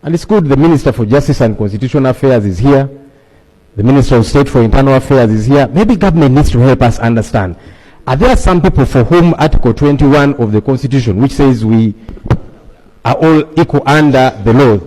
And it's good the Minister for Justice and Constitutional Affairs is here. The Minister of State for Internal Affairs is here. Maybe government needs to help us understand. Are there some people for whom Article 21 of the Constitution, which says we are all equal under the law,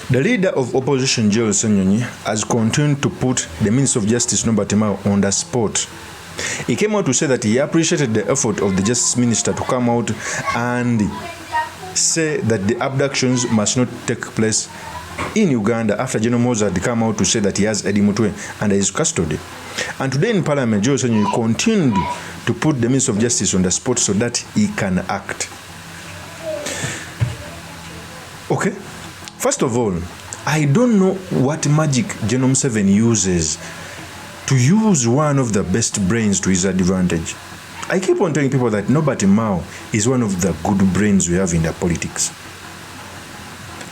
The leader of opposition, SSENYONYI, has continued to put the Minister of Justice, MAO, on the spot. He came out to say that he appreciated the effort of the Justice Minister to come out and say that the abductions must not take place in Uganda after General MUHOOZI had come out to say that he has Eddie Mutwe under his custody. And today in Parliament, SSENYONYI continued to put the Minister of Justice on the spot so that he can act. Okay. First of all, I don't know what magic Genome 7 uses to use one of the best brains to his advantage. I keep on telling people that MAO is one of the good brains we have in the politics.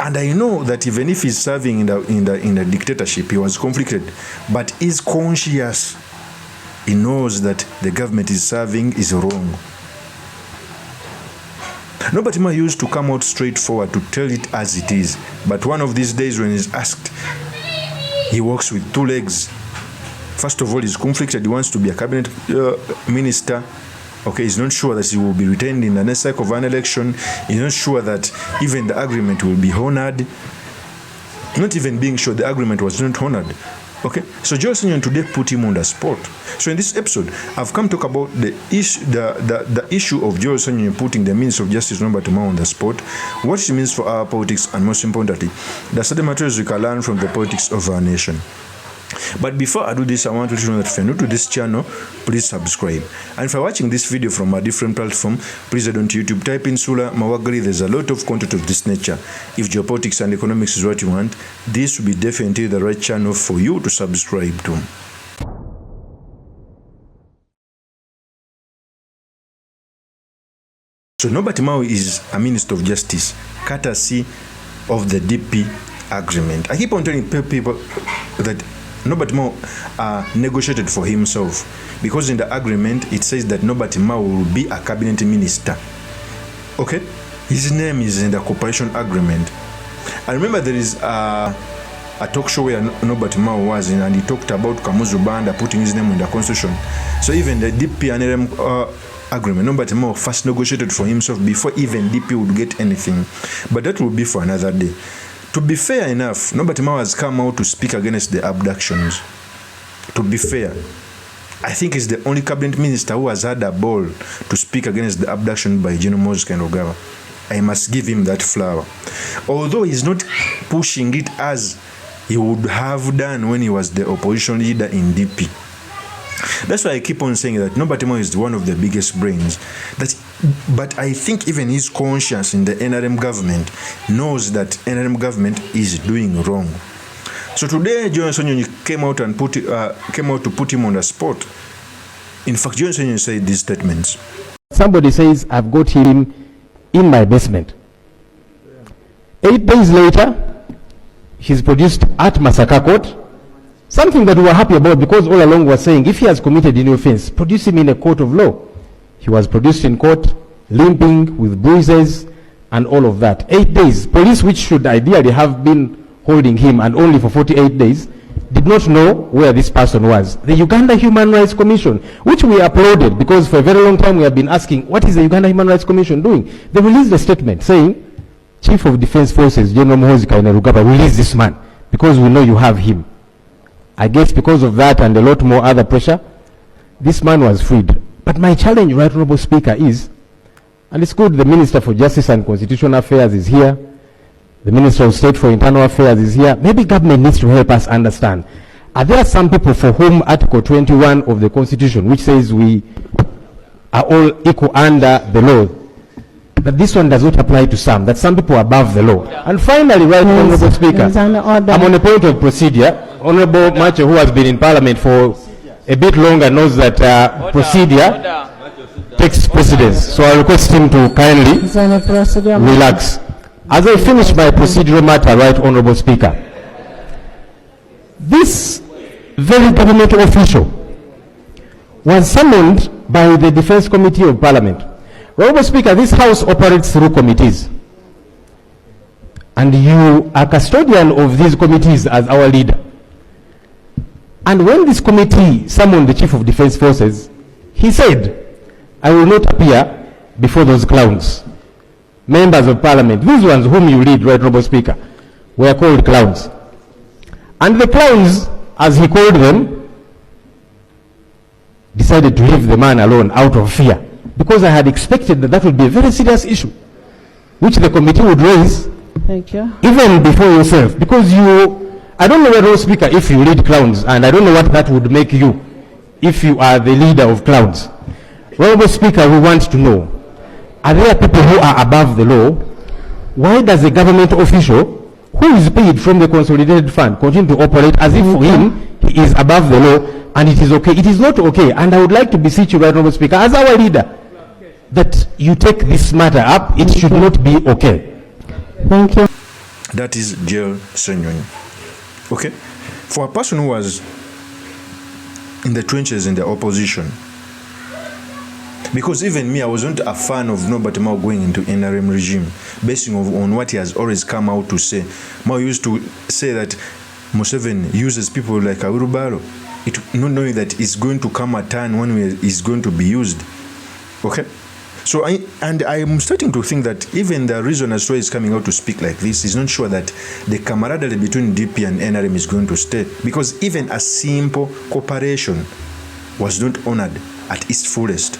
And I know that even if he's serving in the dictatorship, he was conflicted, but he's conscious. He knows that the government is serving is wrong. MAO used to come out straightforward to tell it as it is. But one of these days when he's asked, he walks with two legs. First of all, he's conflicted. He wants to be a cabinet minister. Okay, he's not sure that he will be retained in the next cycle of an election. He's not sure that even the agreement will be honored. Not even being sure the agreement was not honored. Okay, so SSENYONYI today put him on the spot. So in this episode, I've come to talk about the issue of SSENYONYI putting the Minister of Justice, MAO, on the spot, what it means for our politics, and most importantly, the certain materials we can learn from the politics of our nation. But before I do this, I want to let you know that if you're new to this channel, please subscribe. And if you're watching this video from a different platform, please head on to YouTube, type in Sula Mawagari. There's a lot of content of this nature. If geopolitics and economics is what you want, this will be definitely the right channel for you to subscribe to. So MAO is a Minister of Justice, courtesy of the DP agreement. I keep on telling people that MAO negotiated for himself, because in the agreement it says that MAO will be a cabinet minister. Okay, his name is in the cooperation agreement. I remember there is a talk show where MAO was in, and he talked about Kamuzu Banda putting his name in the constitution. So even the DP and NRM agreement, MAO first negotiated for himself before even DP would get anything. But that will be for another day. To be fair enough, MAO has come out to speak against the abductions. To be fair, I think he's the only cabinet minister who has had a ball to speak against the abduction by General MUHOOZI Kainerugaba. I must give him that flower. Although he's not pushing it as he would have done when he was the opposition leader in DP. That's why I keep on saying that MAO is one of the biggest brains. But I think even his conscience in the NRM government knows that NRM government is doing wrong. So today, SSENYONYI came out to put him on the spot. In fact, SSENYONYI said these statements. Somebody says, I've got him in my basement. 8 days later, he's produced at Masaka Court. Something that we were happy about, because all along we were saying, if he has committed any offense, produce him in a court of law. He was produced in court, limping, with bruises, and all of that. 8 days. Police, which should ideally have been holding him, and only for 48 days, did not know where this person was. The Uganda Human Rights Commission, which we applauded, because for a very long time we have been asking, what is the Uganda Human Rights Commission doing? They released a statement saying, Chief of Defense Forces, General MUHOOZI Kainerugaba, release this man, because we know you have him. I guess because of that and a lot more other pressure, this man was freed. But my challenge, Right Honorable Speaker, is, and it's good the Minister for Justice and Constitutional Affairs is here, the Minister of State for Internal Affairs is here. Maybe government needs to help us understand. Are there some people for whom Article 21 of the Constitution, which says we are all equal under the law, that this one does not apply to some, that some people are above the law? And finally, Right Honorable Speaker, I'm on a point of procedure. Honorable Macho, who has been in Parliament for a bit longer, knows that procedure. takes precedence. So I request him to kindly relax. As I finish my procedural matter, Right Honorable Speaker, this very governmental official was summoned by the Defense Committee of Parliament. Honorable Speaker, this House operates through committees. And you are custodian of these committees as our leader. And when this committee summoned the Chief of Defense Forces, he said, I will not appear before those clowns. Members of Parliament, these ones whom you lead, Right Honorable Speaker, were called clowns. And the clowns, as he called them, decided to leave the man alone out of fear. Because I had expected that that would be a very serious issue, which the committee would raise. Thank you. Even before yourself, because you, I don't know whether, Speaker, if you lead clowns, and I don't know what that would make you if you are the leader of clowns. Honorable Speaker, we want to know, are there people who are above the law? Why does a government official who is paid from the consolidated fund continue to operate as if for him he is above the law and it is okay? It is not okay, and I would like to beseech you, Right Honorable Speaker, as our leader, that you take this matter up. It should not be okay. Thank you. That is Jill SSENYONYI. Okay? For a person who was in the trenches in the opposition, because even me, I wasn't a fan of Norbert Mao going into NRM regime, basing on what he has always come out to say. Mao used to say that Museveni uses people like a wheelbarrow, not knowing that it's going to come a time when he's going to be used. Okay? So I'm starting to think that even the reason as to why he's coming out to speak like this is not sure that the camaraderie between DP and NRM is going to stay, because even a simple cooperation was not honored at its fullest.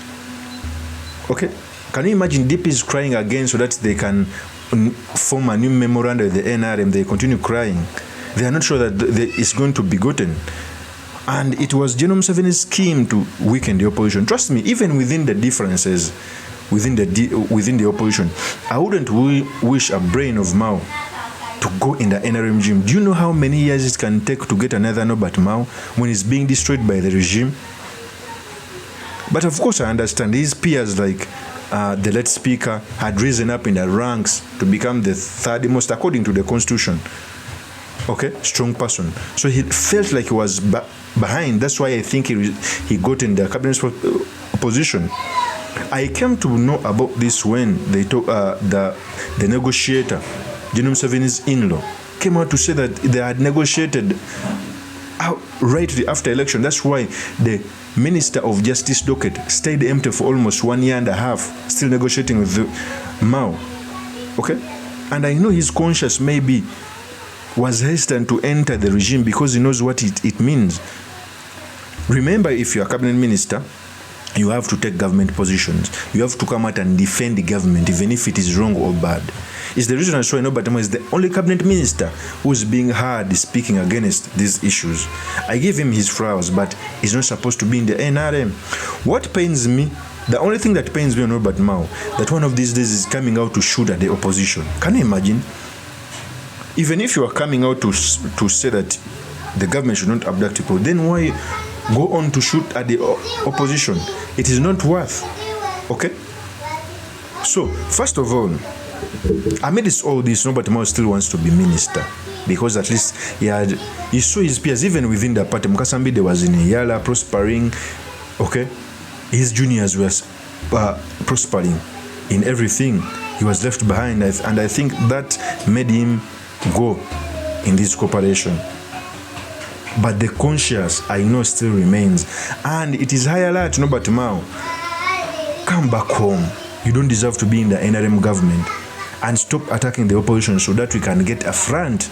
Okay? Can you imagine DP is crying again so that they can form a new memorandum with the NRM? They continue crying. They are not sure that it's going to be gotten. And it was General Museveni's scheme to weaken the opposition. Trust me, even within the differences within the opposition, I wouldn't wish a brain of Mao to go in the NRM regime. Do you know how many years it can take to get another Norbert Mao when it's being destroyed by the regime? But of course, I understand his peers like the late speaker had risen up in the ranks to become the third most according to the constitution. Okay, strong person. So he felt like he was behind. That's why I think he got in the cabinet position. I came to know about this when they took the negotiator, General Museveni's in-law, came out to say that they had negotiated right after election. That's why the Minister of Justice docket stayed empty for almost 1.5 years, still negotiating with Mao. Okay, and I know his conscience maybe was hesitant to enter the regime because he knows what it means. Remember, if you're a cabinet minister, you have to take government positions. You have to come out and defend the government, even if it is wrong or bad. It's the reason I saw Norbert Mao is the only cabinet minister who's being heard speaking against these issues. I give him his flowers, but he's not supposed to be in the NRM. What pains me, the only thing that pains me on Norbert Mao, that one of these days is coming out to shoot at the opposition. Can you imagine? Even if you are coming out to say that the government should not abduct people, then why go on to shoot at the opposition? It is not worth. Okay? So, first of all, amidst all this, Norbert Mao still wants to be minister, because at least he saw his peers even within the party. Mukasambide was in Yala prospering. Okay? His juniors were prospering in everything. He was left behind, and I think that made him go in this cooperation. But the conscience, I know, still remains. And it is high alert, Norbert Mao. Come back home. You don't deserve to be in the NRM government. And stop attacking the opposition so that we can get a front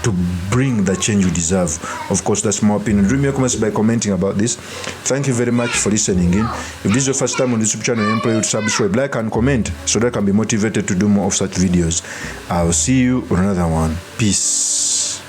to bring the change you deserve. Of course, that's my opinion. Do me a comment by commenting about this. Thank you very much for listening in. If this is your first time on this YouTube channel, I implore you to subscribe, like, and comment so that I can be motivated to do more of such videos. I'll see you on another one. Peace.